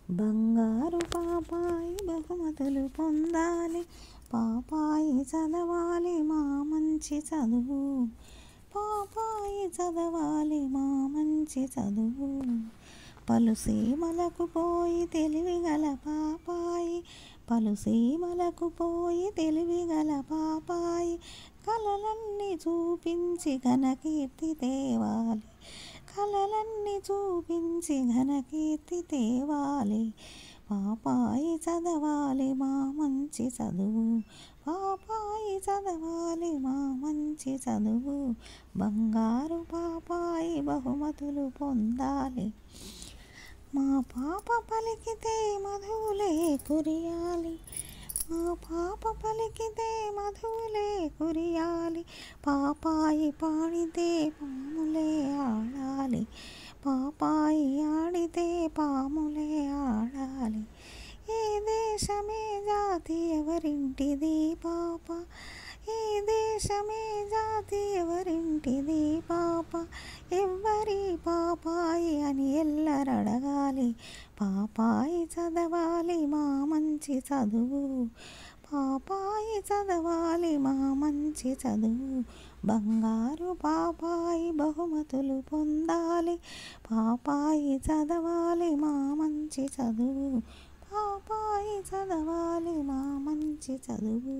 బంగారు పాపాయి బహుమతులు పొందాలి, పాపాయి చదవాలి మా మంచి చదువు, పాపాయి చదవాలి మా మంచి చదువు. పలుసీమలకు పోయి తెలివిగల పాపాయి, పలుసీమలకు పోయి తెలివిగల పాపాయి, కలలన్నీ చూపించి ఘనకీర్తి తేవాలి, కలలన్నీ చూపించి ఘనకీర్తి తేవాలి. పాపాయి చదవాలి మా మంచి చదువు, పాపాయి చదవాలి మా మంచి చదువు. బంగారు పాపాయి బహుమతులు పొందాలి, మా పాప పలికితే మధువులే కురియాలి, మా పాప పలికితే మధువులే కురియాలి. పాపాయి పాడితే పాములే ఆడాలి, పాపాయి ఆడితే పాములే ఆడాలి. ఏ దేశమే జాతి ఎవరింటిది పాప, ఏ దేశమే జాతి ఎవరింటిది పాప, ఎవ్వరి పాపాయి అని ఎల్లరడగాలి. పాపాయి చదవాలి మా మంచి చదువు, పాపాయి చదవాలి మా మంచి చదువు. బంగారు పాపాయి బహుమతులు పొందాలి, పాపాయి చదవాలి మా మంచి చదువు, పాపాయి చదవాలి మా మంచి చదువు.